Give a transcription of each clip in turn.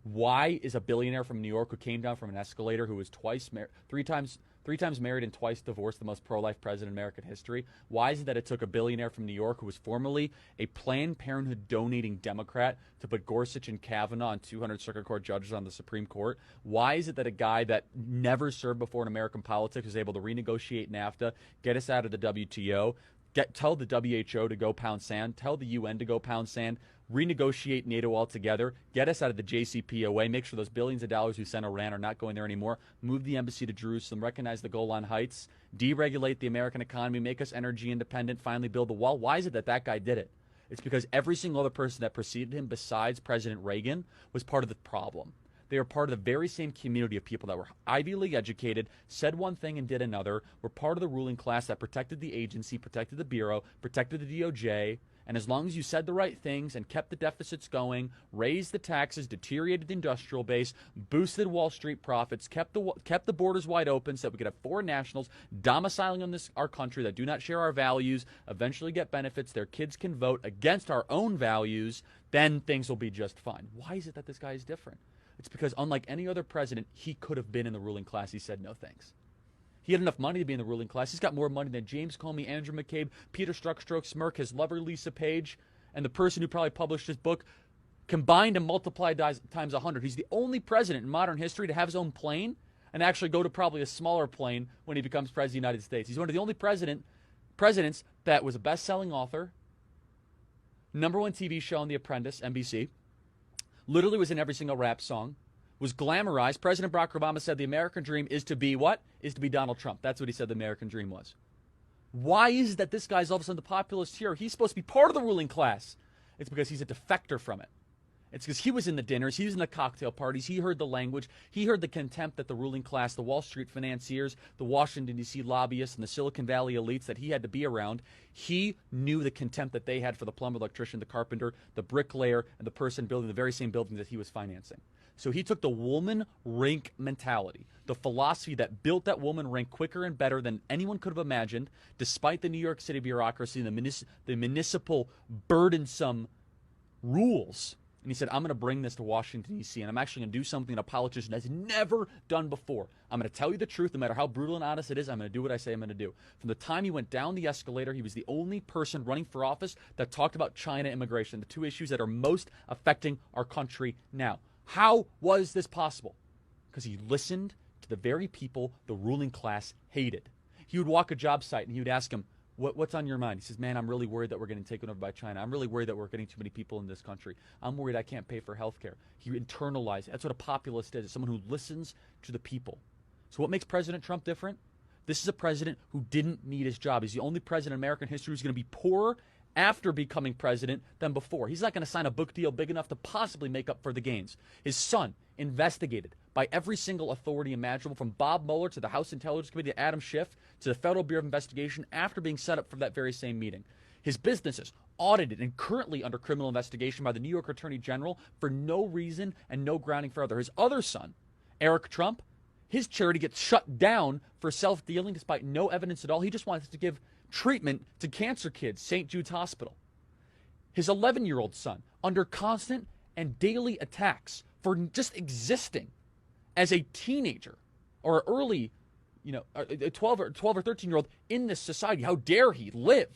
Why is a billionaire from New York who came down from an escalator, who was three times married and twice divorced, the most pro-life president in American history? Why is it that it took a billionaire from New York who was formerly a Planned Parenthood donating Democrat to put Gorsuch and Kavanaugh and 200 Circuit Court judges on the Supreme Court? Why is it that a guy that never served before in American politics was able to renegotiate NAFTA, get us out of the WTO, tell the WHO to go pound sand, tell the UN to go pound sand, renegotiate NATO altogether, get us out of the JCPOA, make sure those billions of dollars we sent Iran are not going there anymore, move the embassy to Jerusalem, recognize the Golan Heights, deregulate the American economy, make us energy independent, finally build the wall? Why is it that that guy did it? It's because every single other person that preceded him besides President Reagan was part of the problem. They are part of the very same community of people that were Ivy League educated, said one thing and did another, were part of the ruling class that protected the agency, protected the Bureau, protected the DOJ. And as long as you said the right things and kept the deficits going, raised the taxes, deteriorated the industrial base, boosted Wall Street profits, kept the borders wide open so that we could have foreign nationals domiciling in our country that do not share our values, eventually get benefits, their kids can vote against our own values, then things will be just fine. Why is it that this guy is different? It's because unlike any other president, he could have been in the ruling class. He said no thanks. He had enough money to be in the ruling class. He's got more money than James Comey, Andrew McCabe, Peter Strzok, Smirk, his lover Lisa Page, and the person who probably published his book combined and multiplied times 100. He's the only president in modern history to have his own plane and actually go to probably a smaller plane when he becomes president of the United States. He's one of the only presidents that was a best-selling author, #1 TV show on The Apprentice, NBC, literally was in every single rap song, was glamorized. President Barack Obama said the American dream is to be what? Is to be Donald Trump. That's what he said the American dream was. Why is it that this guy's all of a sudden the populist hero? He's supposed to be part of the ruling class. It's because he's a defector from it. It's because he was in the dinners, he was in the cocktail parties, he heard the language, he heard the contempt that the ruling class, the Wall Street financiers, the Washington, D.C. lobbyists, and the Silicon Valley elites that he had to be around. He knew the contempt that they had for the plumber, electrician, the carpenter, the bricklayer, and the person building the very same building that he was financing. So he took the Woolman Rink mentality, the philosophy that built that Woolman Rink quicker and better than anyone could have imagined, despite the New York City bureaucracy and the municipal burdensome rules. And he said, I'm going to bring this to Washington, D.C., and I'm actually going to do something that a politician has never done before. I'm going to tell you the truth, no matter how brutal and honest it is. I'm going to do what I say I'm going to do. From the time he went down the escalator, he was the only person running for office that talked about China immigration, the two issues that are most affecting our country now. How was this possible? Because he listened to the very people the ruling class hated. He would walk a job site and he would ask them, what's on your mind? He says, man, I'm really worried that we're getting taken over by China. I'm really worried that we're getting too many people in this country. I'm worried I can't pay for health care. He internalized. That's what a populist is, someone who listens to the people. So what makes President Trump different? This is a president who didn't need his job. He's the only president in American history who's going to be poorer after becoming president than before. He's not going to sign a book deal big enough to possibly make up for the gains. His son, investigated by every single authority imaginable, from Bob Mueller to the House Intelligence Committee to Adam Schiff to the Federal Bureau of Investigation, after being set up for that very same meeting. His businesses audited and currently under criminal investigation by the New York Attorney General for no reason and no grounding further. His other son, Eric Trump, his charity gets shut down for self-dealing despite no evidence at all. He just wants to give treatment to cancer kids, St. Jude's Hospital. His 11-year-old son, under constant and daily attacks for just existing as a teenager or early, a 12 or 13-year-old in this society. How dare he live?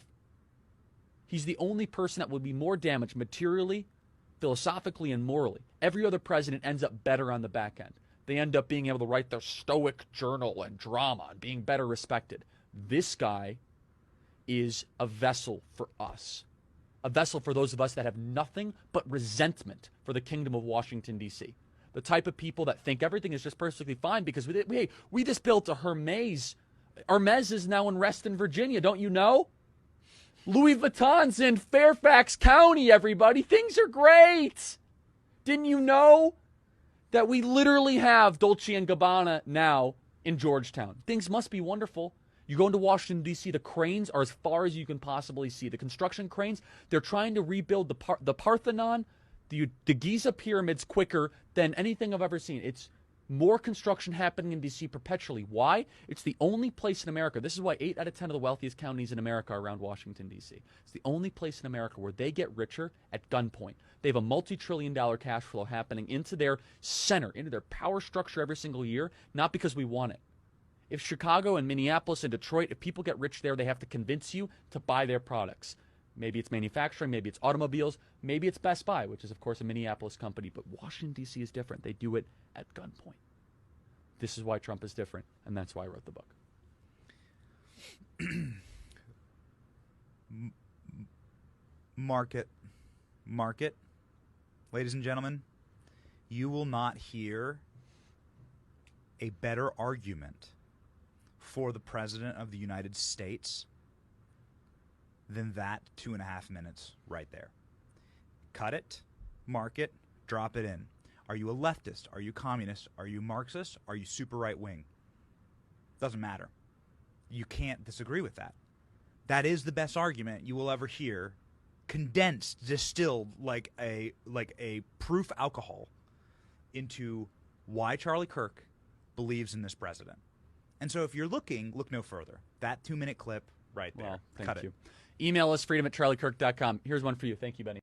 He's the only person that would be more damaged materially, philosophically, and morally. Every other president ends up better on the back end. They end up being able to write their stoic journal and drama and being better respected. This guy is a vessel for us. A vessel for those of us that have nothing but resentment for the kingdom of Washington, D.C. The type of people that think everything is just perfectly fine because we just built a Hermes. Hermes is now in Reston, Virginia. Don't you know? Louis Vuitton's in Fairfax County, everybody. Things are great. Didn't you know that we literally have Dolce & Gabbana now in Georgetown? Things must be wonderful. You go into Washington, D.C., the cranes are as far as you can possibly see. The construction cranes, they're trying to rebuild the Parthenon, the Giza pyramids quicker than anything I've ever seen. It's More construction happening in D.C. perpetually. Why? It's the only place in America. This is why 8 out of 10 of the wealthiest counties in America are around Washington, D.C. It's the only place in America where they get richer at gunpoint. They have a multi-trillion-dollar cash flow happening into their center, into their power structure every single year, not because we want it. If Chicago and Minneapolis and Detroit, if people get rich there, they have to convince you to buy their products. Maybe it's manufacturing, maybe it's automobiles, maybe it's Best Buy, which is, of course, a Minneapolis company. But Washington, D.C. is different. They do it at gunpoint. This is why Trump is different, and that's why I wrote the book. Market. Ladies and gentlemen, you will not hear a better argument for the President of the United States than that 2.5 minutes right there. Cut it, mark it, drop it in. Are you a leftist? Are you communist? Are you Marxist? Are you super right wing? Doesn't matter. You can't disagree with that. That is the best argument you will ever hear, condensed, distilled like a proof alcohol into why Charlie Kirk believes in this president. And so if you're looking, look no further. That 2-minute clip right there. Well, Cut thank you. it. Email us, freedom@charliekirk.com. Here's one for you. Thank you, Benny.